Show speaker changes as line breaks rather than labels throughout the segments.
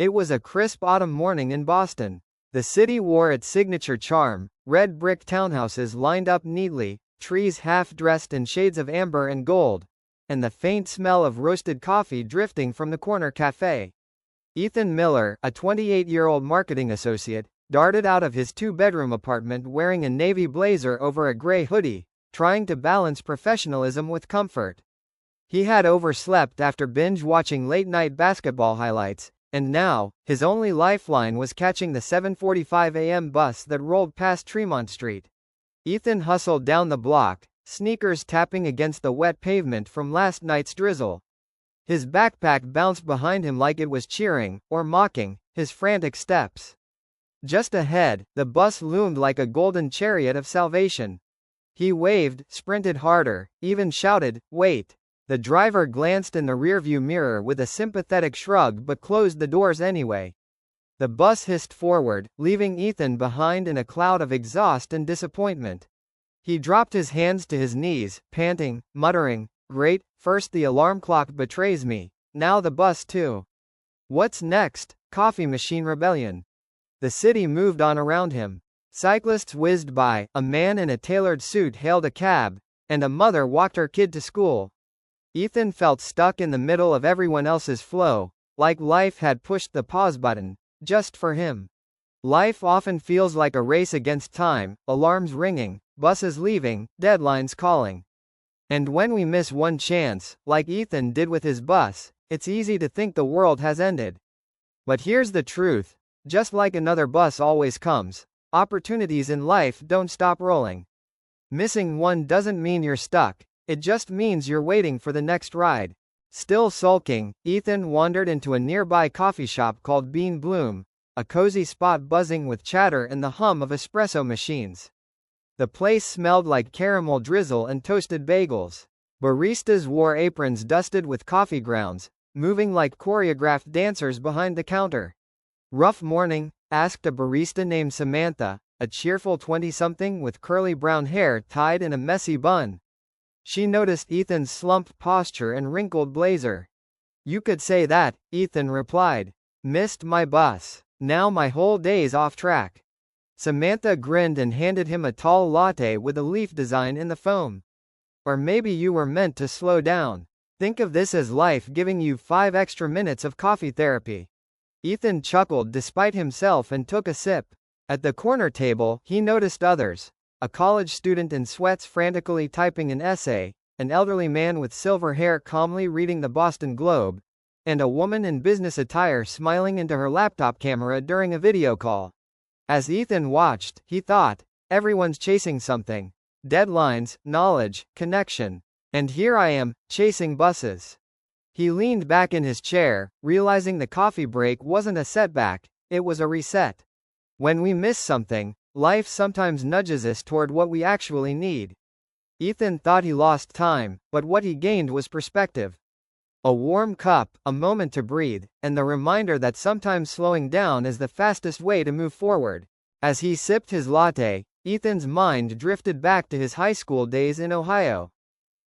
It was a crisp autumn morning in Boston. The city wore its signature charm, red brick townhouses lined up neatly, trees half-dressed in shades of amber and gold, and the faint smell of roasted coffee drifting from the corner cafe. Ethan Miller, a 28-year-old marketing associate, darted out of his two-bedroom apartment wearing a navy blazer over a gray hoodie, trying to balance professionalism with comfort. He had overslept after binge-watching late-night basketball highlights, and now, his only lifeline was catching the 7:45 a.m. bus that rolled past Tremont Street. Ethan hustled down the block, sneakers tapping against the wet pavement from last night's drizzle. His backpack bounced behind him like it was cheering, or mocking, his frantic steps. Just ahead, the bus loomed like a golden chariot of salvation. He waved, sprinted harder, even shouted, "Wait!" The driver glanced in the rearview mirror with a sympathetic shrug but closed the doors anyway. The bus hissed forward, leaving Ethan behind in a cloud of exhaust and disappointment. He dropped his hands to his knees, panting, muttering, "Great, first the alarm clock betrays me, now the bus too. What's next? Coffee machine rebellion." The city moved on around him. Cyclists whizzed by, a man in a tailored suit hailed a cab, and a mother walked her kid to school. Ethan felt stuck in the middle of everyone else's flow, like life had pushed the pause button, just for him. Life often feels like a race against time, alarms ringing, buses leaving, deadlines calling. And when we miss one chance, like Ethan did with his bus, it's easy to think the world has ended. But here's the truth. Just like another bus always comes, opportunities in life don't stop rolling. Missing one doesn't mean you're stuck. It just means you're waiting for the next ride. Still sulking, Ethan wandered into a nearby coffee shop called Bean Bloom, a cozy spot buzzing with chatter and the hum of espresso machines. The place smelled like caramel drizzle and toasted bagels. Baristas wore aprons dusted with coffee grounds, moving like choreographed dancers behind the counter. "Rough morning?" asked a barista named Samantha, a cheerful 20-something with curly brown hair tied in a messy bun. She noticed Ethan's slumped posture and wrinkled blazer. "You could say that," Ethan replied. "Missed my bus. Now my whole day's off track." Samantha grinned and handed him a tall latte with a leaf design in the foam. "Or maybe you were meant to slow down. Think of this as life giving you 5 extra minutes of coffee therapy." Ethan chuckled despite himself and took a sip. At the corner table, he noticed others. A college student in sweats frantically typing an essay, an elderly man with silver hair calmly reading the Boston Globe, and a woman in business attire smiling into her laptop camera during a video call. As Ethan watched, he thought, everyone's chasing something. Deadlines, knowledge, connection. And here I am, chasing buses. He leaned back in his chair, realizing the coffee break wasn't a setback, it was a reset. When we miss something, life sometimes nudges us toward what we actually need. Ethan thought he lost time, but what he gained was perspective. A warm cup, a moment to breathe, and the reminder that sometimes slowing down is the fastest way to move forward. As he sipped his latte, Ethan's mind drifted back to his high school days in Ohio.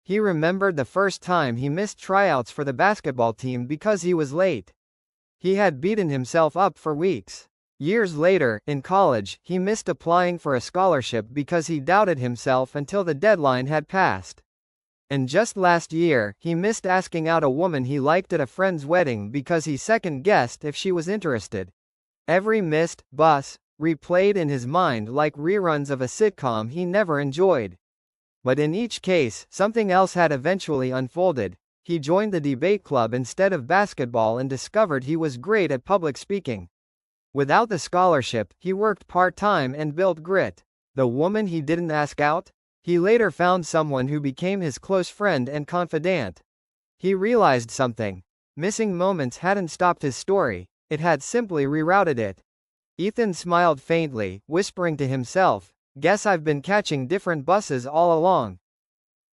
He remembered the first time he missed tryouts for the basketball team because he was late. He had beaten himself up for weeks. Years later, in college, he missed applying for a scholarship because he doubted himself until the deadline had passed. And just last year, he missed asking out a woman he liked at a friend's wedding because he second-guessed if she was interested. Every missed bus replayed in his mind like reruns of a sitcom he never enjoyed. But in each case, something else had eventually unfolded. He joined the debate club instead of basketball and discovered he was great at public speaking. Without the scholarship, he worked part-time and built grit. The woman he didn't ask out? He later found someone who became his close friend and confidant. He realized something. Missing moments hadn't stopped his story, it had simply rerouted it. Ethan smiled faintly, whispering to himself, "Guess I've been catching different buses all along."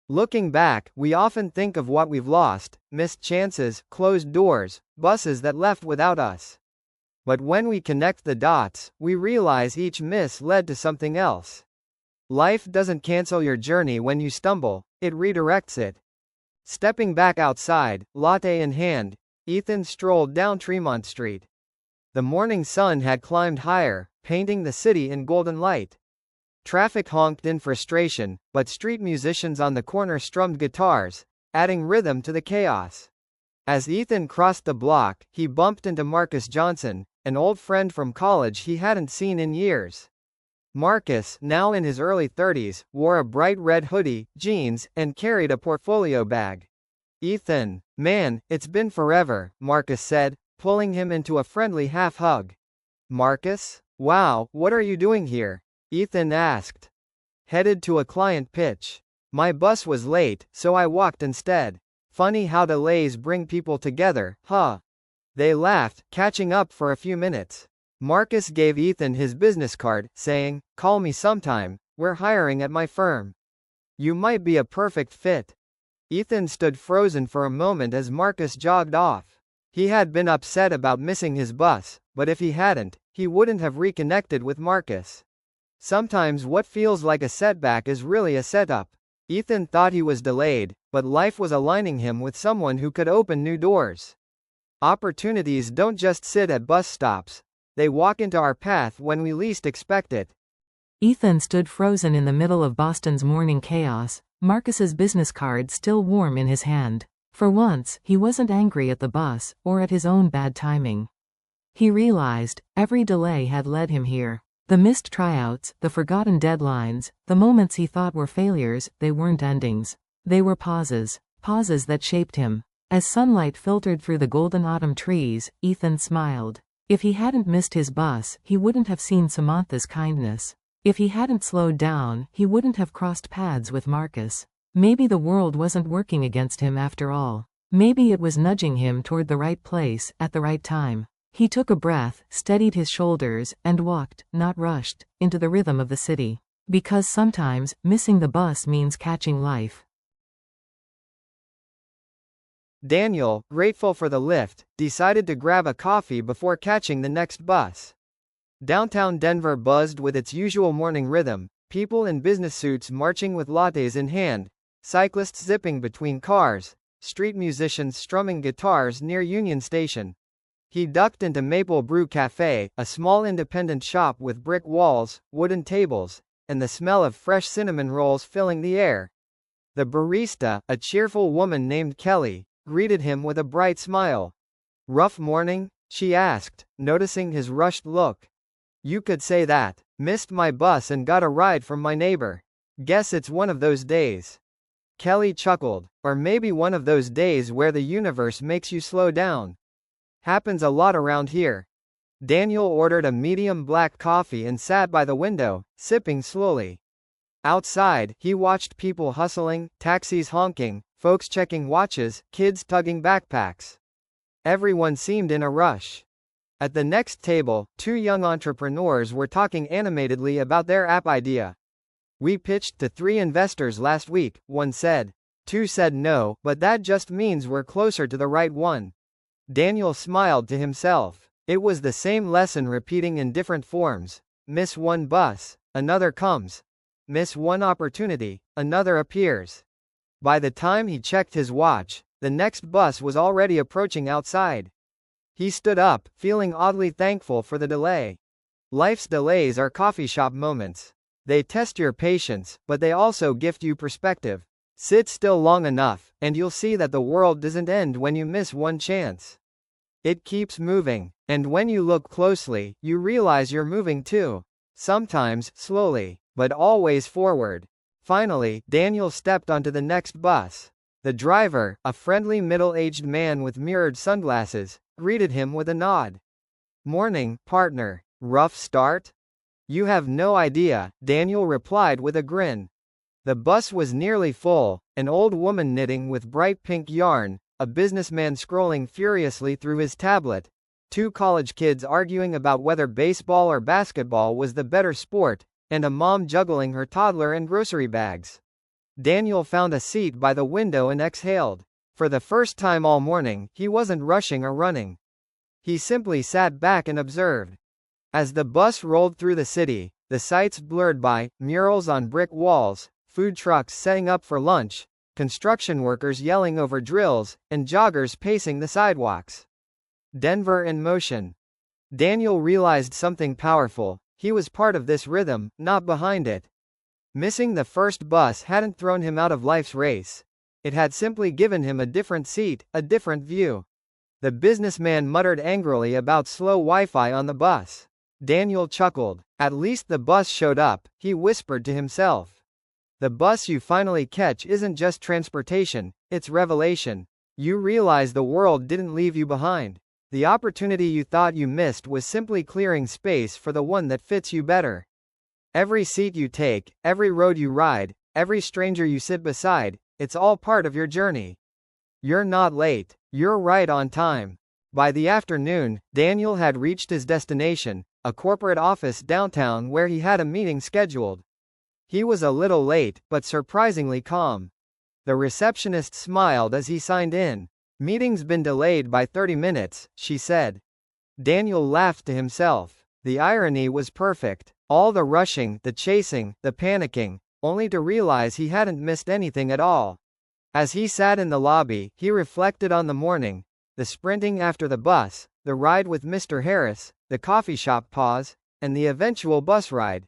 Looking back, we often think of what we've lost, missed chances, closed doors, buses that left without us. But when we connect the dots, we realize each miss led to something else. Life doesn't cancel your journey when you stumble, it redirects it. Stepping back outside, latte in hand, Ethan strolled down Tremont Street. The morning sun had climbed higher, painting the city in golden light. Traffic honked in frustration, but street musicians on the corner strummed guitars, adding rhythm to the chaos. As Ethan crossed the block, he bumped into Marcus Johnson, an old friend from college he hadn't seen in years. Marcus, now in his early 30s, wore a bright red hoodie, jeans, and carried a portfolio bag. "Ethan, man, it's been forever," Marcus said, pulling him into a friendly half-hug. "Marcus? Wow, what are you doing here?" Ethan asked. "Headed to a client pitch. My bus was late, so I walked instead. Funny how delays bring people together, huh?" They laughed, catching up for a few minutes. Marcus gave Ethan his business card, saying, "Call me sometime, we're hiring at my firm. You might be a perfect fit." Ethan stood frozen for a moment as Marcus jogged off. He had been upset about missing his bus, but if he hadn't, he wouldn't have reconnected with Marcus. Sometimes what feels like a setback is really a setup. Ethan thought he was delayed, but life was aligning him with someone who could open new doors. Opportunities don't just sit at bus stops. They walk into our path when we least expect it.
Ethan stood frozen in the middle of Boston's morning chaos, Marcus's business card still warm in his hand. For once, he wasn't angry at the bus, or at his own bad timing. He realized, every delay had led him here. The missed tryouts, the forgotten deadlines, the moments he thought were failures, they weren't endings. They were pauses. Pauses that shaped him. As sunlight filtered through the golden autumn trees, Ethan smiled. If he hadn't missed his bus, he wouldn't have seen Samantha's kindness. If he hadn't slowed down, he wouldn't have crossed paths with Marcus. Maybe the world wasn't working against him after all. Maybe it was nudging him toward the right place, at the right time. He took a breath, steadied his shoulders, and walked, not rushed, into the rhythm of the city. Because sometimes, missing the bus means catching life.
Daniel, grateful for the lift, decided to grab a coffee before catching the next bus. Downtown Denver buzzed with its usual morning rhythm, people in business suits marching with lattes in hand, cyclists zipping between cars, street musicians strumming guitars near Union Station. He ducked into Maple Brew Cafe, a small independent shop with brick walls, wooden tables, and the smell of fresh cinnamon rolls filling the air. The barista, a cheerful woman named Kelly, greeted him with a bright smile. "Rough morning?" she asked, noticing his rushed look. "You could say that. Missed my bus and got a ride from my neighbor. Guess it's one of those days." Kelly chuckled. "Or maybe one of those days where the universe makes you slow down. Happens a lot around here." Daniel ordered a medium black coffee and sat by the window, sipping slowly. Outside, he watched people hustling, taxis honking, folks checking watches, kids tugging backpacks. Everyone seemed in a rush. At the next table, two young entrepreneurs were talking animatedly about their app idea. "We pitched to 3 investors last week," one said. 2 said no, but that just means we're closer to the right one. Daniel smiled to himself. It was the same lesson repeating in different forms. Miss one bus, another comes. Miss one opportunity, another appears. By the time he checked his watch, the next bus was already approaching outside. He stood up, feeling oddly thankful for the delay. Life's delays are coffee shop moments. They test your patience, but they also gift you perspective. Sit still long enough, and you'll see that the world doesn't end when you miss one chance. It keeps moving, and when you look closely, you realize you're moving too. Sometimes, slowly, but always forward. Finally, Daniel stepped onto the next bus. The driver, a friendly middle-aged man with mirrored sunglasses, greeted him with a nod. "Morning, partner. Rough start?" "You have no idea," Daniel replied with a grin. The bus was nearly full, an old woman knitting with bright pink yarn, a businessman scrolling furiously through his tablet, 2 college kids arguing about whether baseball or basketball was the better sport, and a mom juggling her toddler and grocery bags. Daniel found a seat by the window and exhaled. For the first time all morning, he wasn't rushing or running. He simply sat back and observed. As the bus rolled through the city, the sights blurred by, murals on brick walls, food trucks setting up for lunch, construction workers yelling over drills, and joggers pacing the sidewalks. Denver in motion. Daniel realized something powerful. He was part of this rhythm, not behind it. Missing the first bus hadn't thrown him out of life's race. It had simply given him a different seat, a different view. The businessman muttered angrily about slow Wi-Fi on the bus. Daniel chuckled. At least the bus showed up, he whispered to himself. The bus you finally catch isn't just transportation, it's revelation. You realize the world didn't leave you behind. The opportunity you thought you missed was simply clearing space for the one that fits you better. Every seat you take, every road you ride, every stranger you sit beside, it's all part of your journey. You're not late, you're right on time. By the afternoon, Daniel had reached his destination, a corporate office downtown where he had a meeting scheduled. He was a little late, but surprisingly calm. The receptionist smiled as he signed in. Meeting's been delayed by 30 minutes, she said. Daniel laughed to himself. The irony was perfect. All the rushing, the chasing, the panicking, only to realize he hadn't missed anything at all. As he sat in the lobby, he reflected on the morning, the sprinting after the bus, the ride with Mr. Harris, the coffee shop pause, and the eventual bus ride.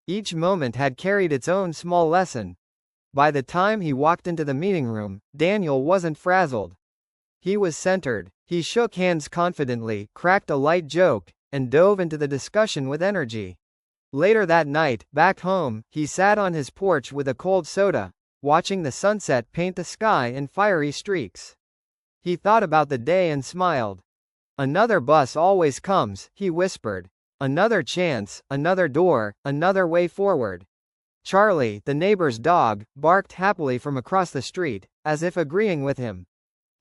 Each moment had carried its own small lesson. By the time he walked into the meeting room, Daniel wasn't frazzled. He was centered. He shook hands confidently, cracked a light joke, and dove into the discussion with energy. Later that night, back home, he sat on his porch with a cold soda, watching the sunset paint the sky in fiery streaks. He thought about the day and smiled. Another bus always comes, he whispered. Another chance, another door, another way forward. Charlie, the neighbor's dog, barked happily from across the street, as if agreeing with him.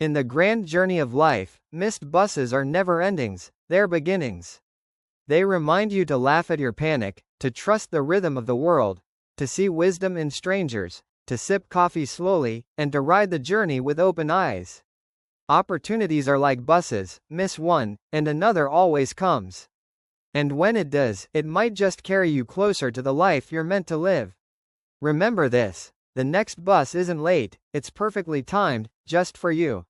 In the grand journey of life, missed buses are never endings, they're beginnings. They remind you to laugh at your panic, to trust the rhythm of the world, to see wisdom in strangers, to sip coffee slowly, and to ride the journey with open eyes. Opportunities are like buses, miss one, and another always comes. And when it does, it might just carry you closer to the life you're meant to live. Remember this: the next bus isn't late, it's perfectly timed, just for you.